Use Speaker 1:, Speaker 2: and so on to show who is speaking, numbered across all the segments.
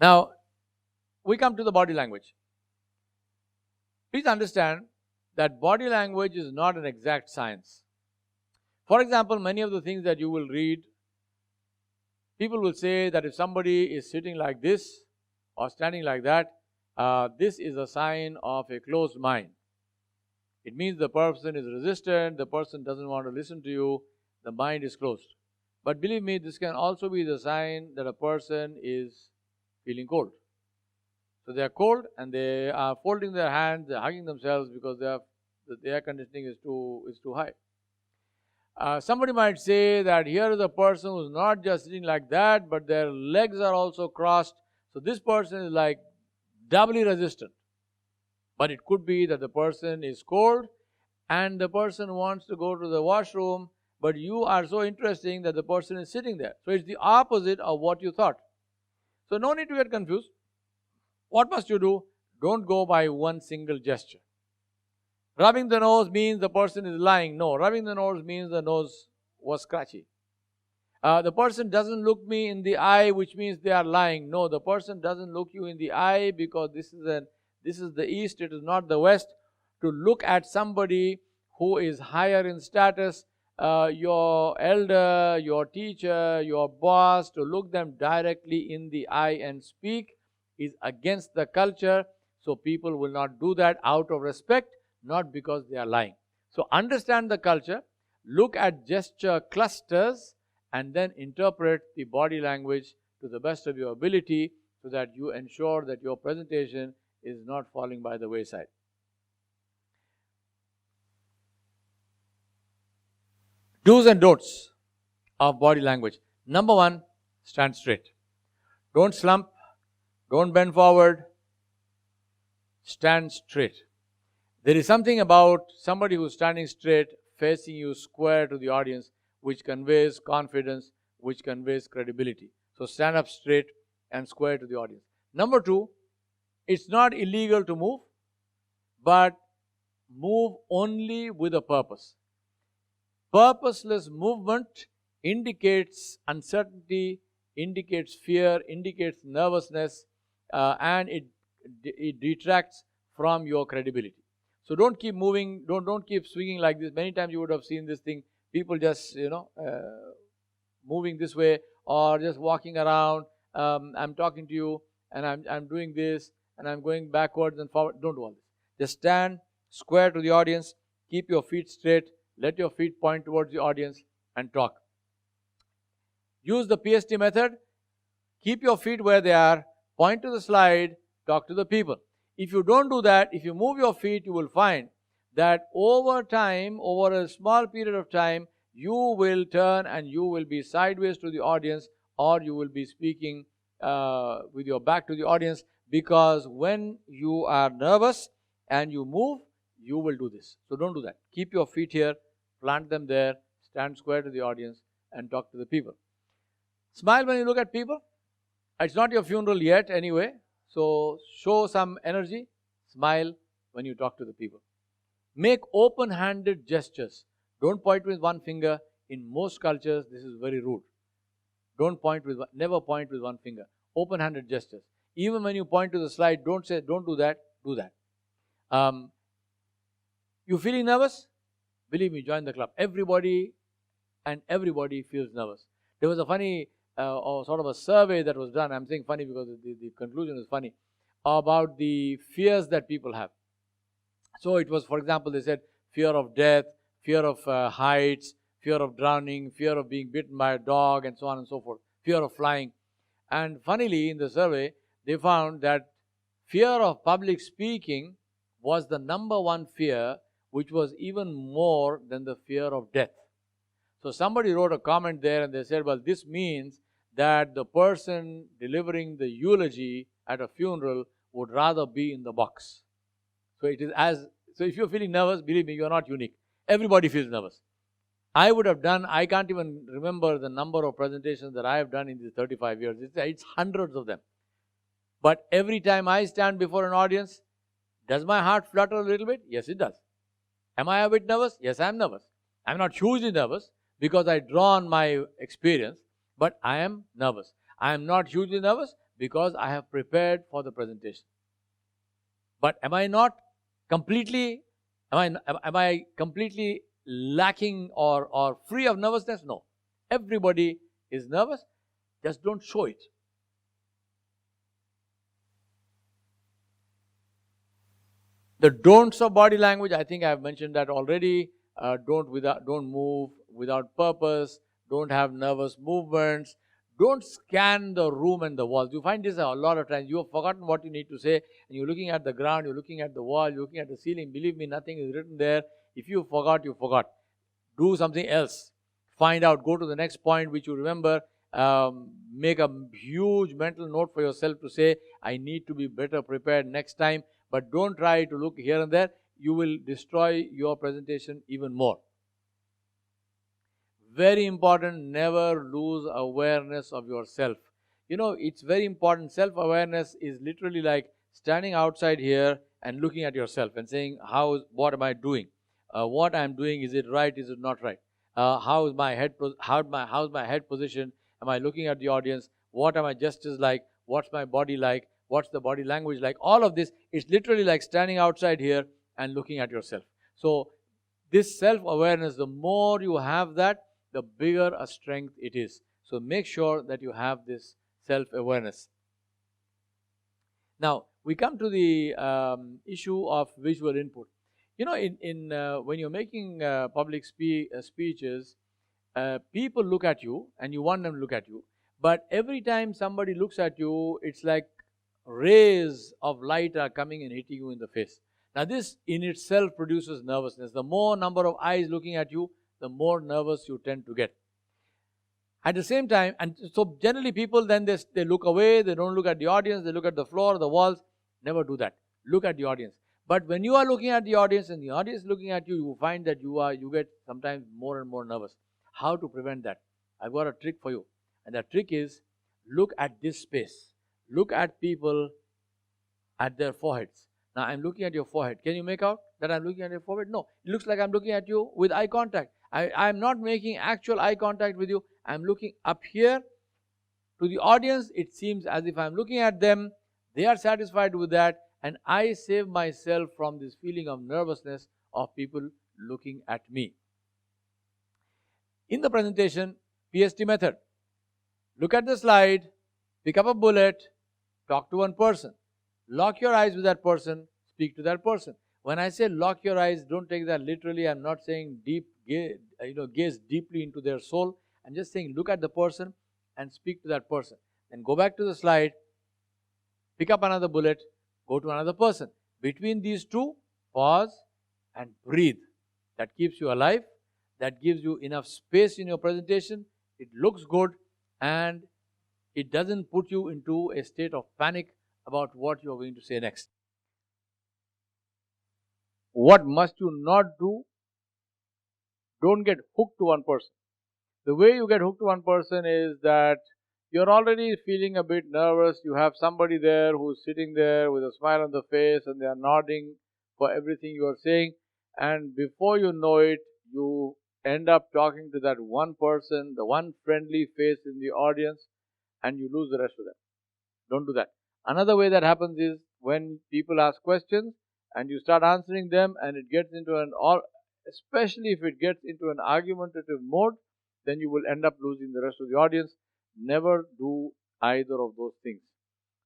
Speaker 1: Now, we come to the body language. Please understand that body language is not an exact science. For example, many of the things that you will read, people will say that if somebody is sitting like this or standing like that, this is a sign of a closed mind. It means the person is resistant, the person doesn't want to listen to you, the mind is closed. But believe me, this can also be the sign that a person is feeling cold. So they are cold and they are folding their hands, they are hugging themselves because the air conditioning is too high. Somebody might say that here is a person who is not just sitting like that, but their legs are also crossed. So this person is like doubly resistant. But it could be that the person is cold and the person wants to go to the washroom, but you are so interesting that the person is sitting there. So it's the opposite of what you thought. So no need to get confused. What must you do? Don't go by one single gesture. Rubbing the nose means the person is lying. No, rubbing the nose means the nose was scratchy. The person doesn't look me in the eye, which means they are lying. No, the person doesn't look you in the eye because this is the East, it is not the West. To look at somebody who is higher in status, your elder, your teacher, your boss, to look them directly in the eye and speak is against the culture. So people will not do that out of respect, not because they are lying. So understand the culture, look at gesture clusters, and then interpret the body language to the best of your ability so that you ensure that your presentation is not falling by the wayside. Do's and don'ts of body language. Number one, stand straight. Don't slump, don't bend forward, stand straight. There is something about somebody who's standing straight, facing you square to the audience, which conveys confidence, which conveys credibility. So stand up straight and square to the audience. Number two, it's not illegal to move, but move only with a purpose. Purposeless movement indicates uncertainty, indicates fear, indicates nervousness, and it detracts from your credibility. So don't keep moving, don't keep swinging like this. Many times you would have seen this thing, people just, moving this way or just walking around. I'm talking to you and I'm doing this and I'm going backwards and forward. Don't do all this. Just stand square to the audience, keep your feet straight, let your feet point towards the audience and talk. Use the PST method. Keep your feet where they are, point to the slide, talk to the people. If you don't do that, if you move your feet, you will find that over time, over a small period of time, you will turn and you will be sideways to the audience, or you will be speaking with your back to the audience, because when you are nervous and you move, you will do this. So don't do that. Keep your feet here, plant them there, stand square to the audience and talk to the people. Smile when you look at people. It's not your funeral yet anyway, so show some energy. Smile when you talk to the people. Make open-handed gestures. Don't point with one finger. In most cultures, this is very rude. Never point with one finger. Open-handed gestures. Even when you point to the slide, don't say, don't do that, do that. You feeling nervous? Believe me, join the club. Everybody feels nervous. There was a funny, or sort of a survey that was done. I'm saying funny because the conclusion is funny, about the fears that people have. So it was, for example, they said fear of death, fear of heights, fear of drowning, fear of being bitten by a dog, and so on and so forth, fear of flying. And funnily, in the survey, they found that fear of public speaking was the number one fear, which was even more than the fear of death. So somebody wrote a comment there and they said, well, this means that the person delivering the eulogy at a funeral would rather be in the box. So if you're feeling nervous, believe me, you're not unique. Everybody feels nervous. I can't even remember the number of presentations that I have done in these 35 years. It's hundreds of them. But every time I stand before an audience, does my heart flutter a little bit? Yes, it does. Am I a bit nervous? Yes, I am nervous. I'm not hugely nervous because I draw on my experience, but I am nervous. I am not hugely nervous Because I have prepared for the presentation. But am I not completely, am I completely lacking or free of nervousness? No. Everybody is nervous, just don't show it. The don'ts of body language, I think I've mentioned that already. Don't move without purpose. Don't have nervous movements. Don't scan the room and the walls. You find this a lot of times. You have forgotten what you need to say, and you're looking at the ground, you're looking at the wall, you're looking at the ceiling. Believe me, nothing is written there. If you forgot, you forgot. Do something else. Find out. Go to the next point which you remember. Make a huge mental note for yourself to say, I need to be better prepared next time. But don't try to look here and there. You will destroy your presentation even more. Very important, never lose awareness of yourself. You know, it's very important. Self-awareness is literally like standing outside here and looking at yourself and saying, what am I doing? What I'm doing, is it right? Is it not right? How's my head position? Am I looking at the audience? What are my gestures like? What's my body like? What's the body language like? All of this is literally like standing outside here and looking at yourself. So this self-awareness, the more you have that, the bigger a strength it is. So make sure that you have this self-awareness. Now, we come to the issue of visual input. You know, when you're making public speeches, people look at you and you want them to look at you. But every time somebody looks at you, it's like rays of light are coming and hitting you in the face. Now, this in itself produces nervousness. The more number of eyes looking at you, the more nervous you tend to get. At the same time, and so generally people then they look away, they don't look at the audience, they look at the floor, the walls. Never do that. Look at the audience. But when you are looking at the audience and the audience is looking at you, you find that you get sometimes more and more nervous. How to prevent that? I've got a trick for you. And that trick is, look at this space. Look at people at their foreheads. Now, I'm looking at your forehead. Can you make out that I'm looking at your forehead? No. It looks like I'm looking at you with eye contact. I'm not making actual eye contact with you. I'm looking up here. To the audience, it seems as if I'm looking at them. They are satisfied with that. And I save myself from this feeling of nervousness of people looking at me. In the presentation, PST method. Look at the slide, pick up a bullet, talk to one person. Lock your eyes with that person, speak to that person. When I say lock your eyes, don't take that literally. I'm not saying gaze deeply into their soul. I'm just saying look at the person and speak to that person. Then go back to the slide, pick up another bullet, go to another person. Between these two, pause and breathe. That keeps you alive. That gives you enough space in your presentation. It looks good and it doesn't put you into a state of panic about what you're going to say next. What must you not do? Don't get hooked to one person. The way you get hooked to one person is that you're already feeling a bit nervous. You have somebody there who's sitting there with a smile on the face and they are nodding for everything you are saying. And before you know it, you end up talking to that one person, the one friendly face in the audience, and you lose the rest of them. Don't do that. Another way that happens is when people ask questions and you start answering them and it gets into especially if it gets into an argumentative mode, then you will end up losing the rest of the audience. Never do either of those things.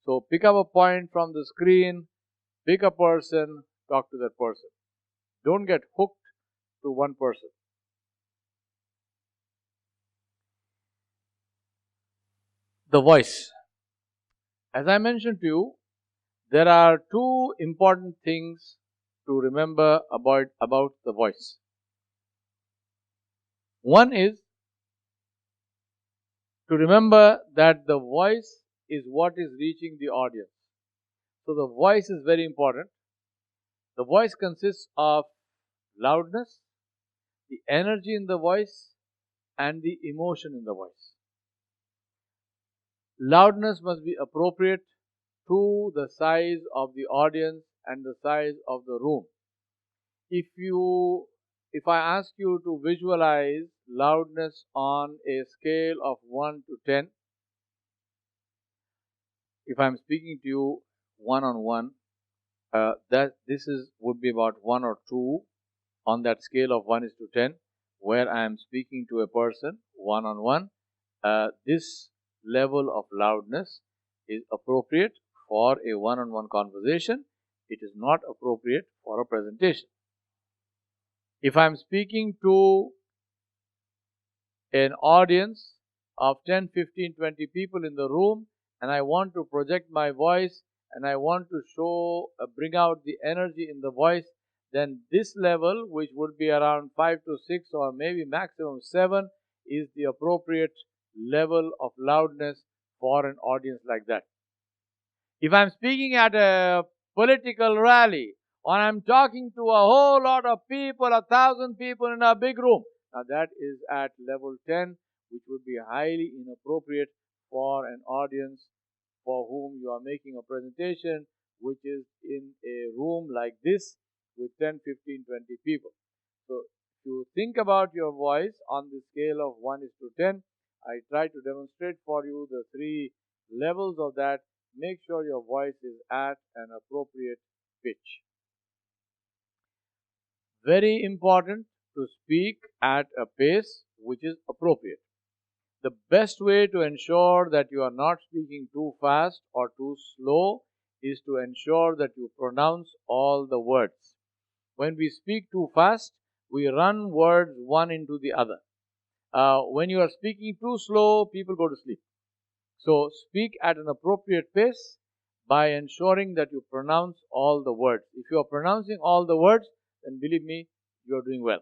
Speaker 1: So pick up a point from the screen, pick a person, talk to that person. Don't get hooked to one person. The voice. As I mentioned to you, there are two important things to remember about the voice. One is to remember that the voice is what is reaching the audience. So the voice is very important. The voice consists of loudness, the energy in the voice, and the emotion in the voice. Loudness must be appropriate to the size of the audience and the size of the room. If I ask you to visualize loudness on a scale of 1 to 10, if I'm speaking to you one-on-one, that this is would be about 1 or 2 on that scale of 1:10, where I am speaking to a person one-on-one. This level of loudness is appropriate for a one-on-one conversation. It is not appropriate for a presentation. If I'm speaking to an audience of 10, 15, 20 people in the room, and I want to project my voice and I want to bring out the energy in the voice, then this level, which would be around 5 to 6 or maybe maximum 7, is the appropriate level of loudness for an audience like that. If I'm speaking at a political rally or I'm talking to a whole lot of people, 1,000 people in a big room, now that is at level 10, which would be highly inappropriate for an audience for whom you are making a presentation, which is in a room like this with 10, 15, 20 people. So if you think about your voice on the scale of 1:10, I try to demonstrate for you the 3 levels of that. Make sure your voice is at an appropriate pitch. Very important to speak at a pace which is appropriate. The best way to ensure that you are not speaking too fast or too slow is to ensure that you pronounce all the words. When we speak too fast, we run words one into the other. When you are speaking too slow, people go to sleep. So speak at an appropriate pace by ensuring that you pronounce all the words. If you are pronouncing all the words, then believe me, you are doing well.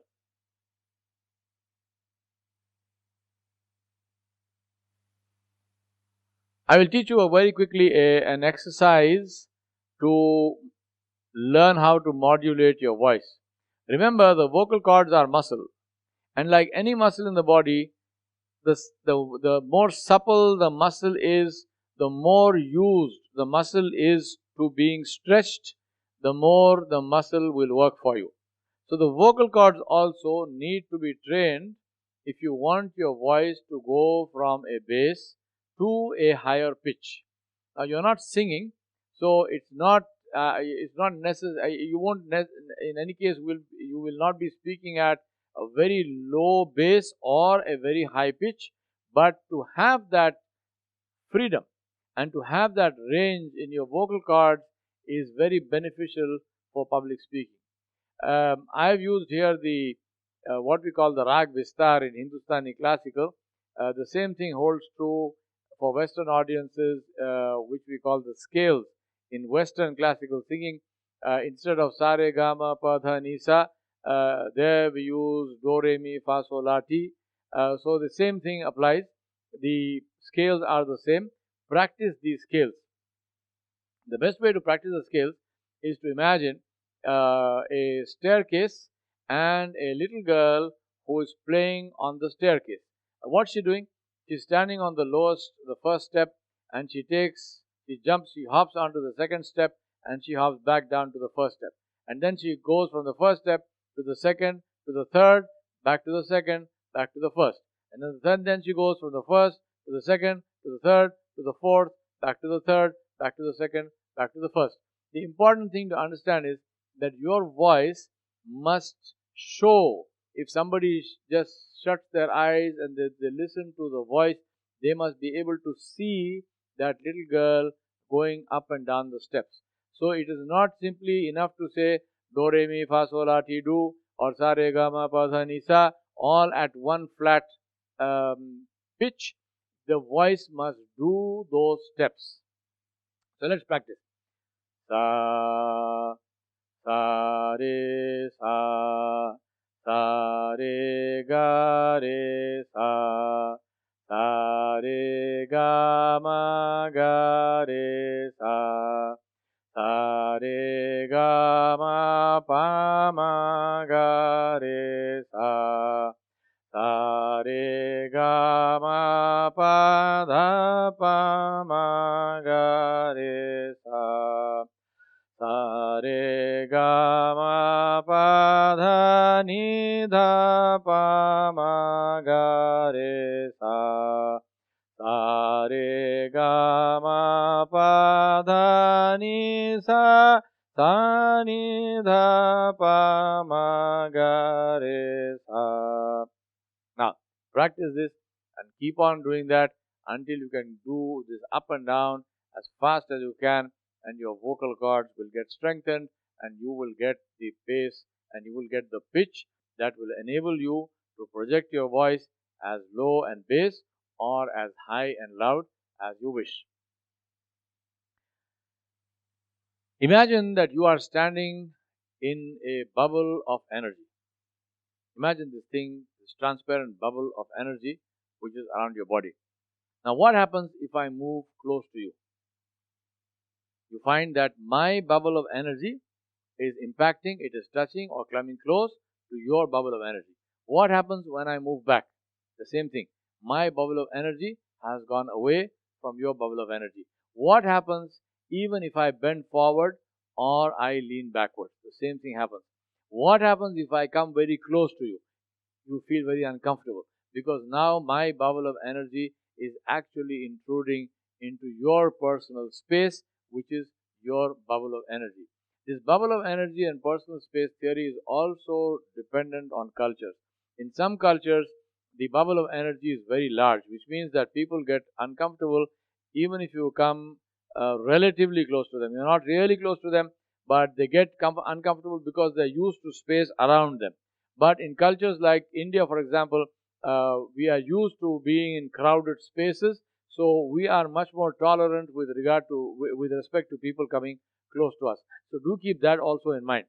Speaker 1: I will teach you very quickly an exercise to learn how to modulate your voice. Remember, the vocal cords are muscle, and like any muscle in the body, the more supple the muscle is, the more used the muscle is to being stretched, the more the muscle will work for you. So the vocal cords also need to be trained if you want your voice to go from a bass to a higher pitch. Now you're not singing, so it's not necessary. You won't in any case you will not be speaking at a very low bass or a very high pitch, but to have that freedom and to have that range in your vocal cords is very beneficial for public speaking. I've used here the what we call the rag vistar in Hindustani classical. The same thing holds true for Western audiences, which we call the scales in Western classical singing. Instead of sa re ga ma pa dha ni sa, there we use do re mi fa sol la ti. So the same thing applies. The scales are the same. Practice these scales. The best way to practice the scales is to imagine a staircase and a little girl who is playing on the staircase. What's she doing? She's standing on the first step, and she hops onto the second step, and she hops back down to the first step. And then she goes from the first step to the second, to the third, back to the second, back to the first. And then she goes from the first to the second, to the third, to the fourth, back to the third, back to the second, back to the first. The important thing to understand is that your voice must show. If somebody just shuts their eyes and they listen to the voice, they must be able to see that little girl going up and down the steps. So it is not simply enough to say do re mi fa sol la ti do or sa re ga ma pa dha ni sa all at one flat pitch. The voice must do those steps. So let's practice. Sa, sa re sa, sa re ga re sa, sa re ga ma ga re sa, sa re ga ma pa ma ga re sa, sa re ga ma pa dha pa ma ga re sa, sa re ga ma pa dha ni dha pa ma ga re sa, Sa re ga ma pa dha ni sa ni dha pa ma ga re sa. Now, practice this and keep on doing that until you can do this up and down as fast as you can, and your vocal cords will get strengthened, and you will get the bass and you will get the pitch that will enable you to project your voice as low and bass or as high and loud as you wish. Imagine that you are standing in a bubble of energy. Imagine this thing, this transparent bubble of energy which is around your body. Now, what happens if I move close to you? You find that my bubble of energy is impacting, it is touching or coming close to your bubble of energy. What happens when I move back? The same thing. My bubble of energy has gone away from your bubble of energy. What happens even if I bend forward or I lean backwards? The same thing happens. What happens if I come very close to you? You feel very uncomfortable because now my bubble of energy is actually intruding into your personal space, which is your bubble of energy. This bubble of energy and personal space theory is also dependent on cultures. In some cultures, the bubble of energy is very large, which means that people get uncomfortable even if you come relatively close to them. You're not really close to them, but they get uncomfortable because they're used to space around them. But in cultures like India, for example, we are used to being in crowded spaces, so we are much more tolerant with regard to with respect to people coming close to us. So do keep that also in mind.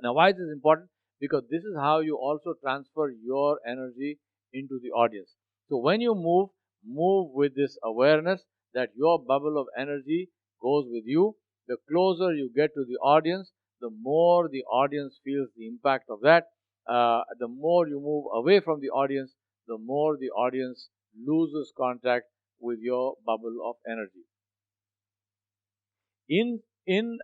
Speaker 1: Now, why is this important? Because this is how you also transfer your energy into the audience. So when you move, move with this awareness that your bubble of energy goes with you. The closer you get to the audience, the more the audience feels the impact of that. The more you move away from the audience, the more the audience loses contact with your bubble of energy. In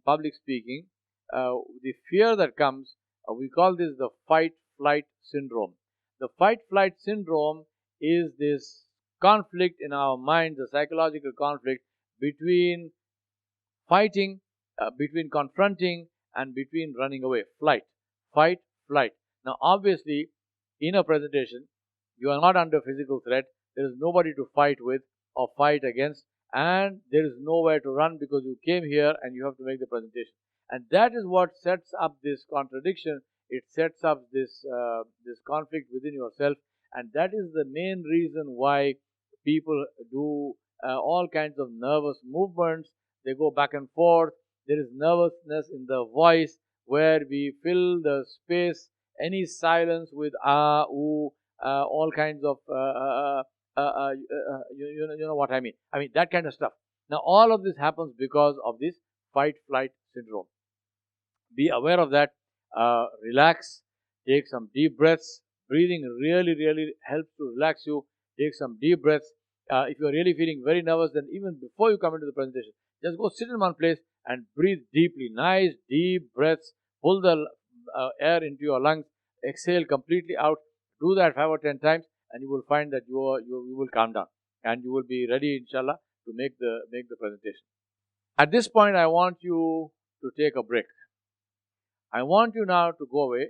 Speaker 1: public speaking, the fear that comes, we call this the fight-flight syndrome. The fight-flight syndrome is this conflict in our mind, the psychological conflict between fighting, between confronting, and between running away. Fight, flight. Now, obviously, in a presentation, you are not under physical threat. There is nobody to fight with or fight against, and there is nowhere to run because you came here and you have to make the presentation. And that is what sets up this contradiction. It sets up this conflict within yourself, and that is the main reason why people do all kinds of nervous movements. They go back and forth. There is nervousness in the voice where we fill the space, any silence with ah, ooh, all kinds of, you know what I mean. I mean, that kind of stuff. Now, all of this happens because of this fight-flight syndrome. Be aware of that. Relax. Take some deep breaths. Breathing really, really helps to relax you. Take some deep breaths. If you're really feeling very nervous, then even before you come into the presentation, just go sit in one place and breathe deeply. Nice deep breaths. Pull the air into your lungs. Exhale completely out. Do that 5 or 10 times, and you will find that you will calm down, and you will be ready, inshallah, to make the presentation. At this point, I want you to take a break. I want you now to go away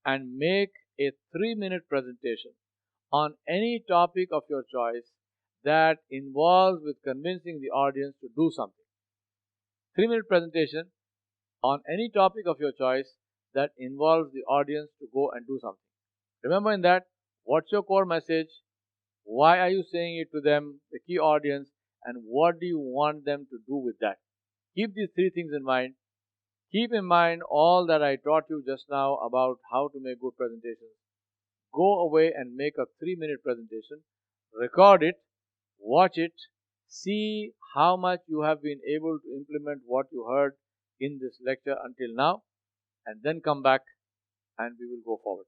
Speaker 1: and make a 3-minute presentation on any topic of your choice that involves with convincing the audience to do something. 3-minute presentation on any topic of your choice that involves the audience to go and do something. Remember in that, what's your core message? Why are you saying it to them, the key audience, and what do you want them to do with that? Keep these 3 things in mind. Keep in mind all that I taught you just now about how to make good presentations. Go away and make a 3-minute presentation. Record it, watch it, see how much you have been able to implement what you heard in this lecture until now, and then come back and we will go forward.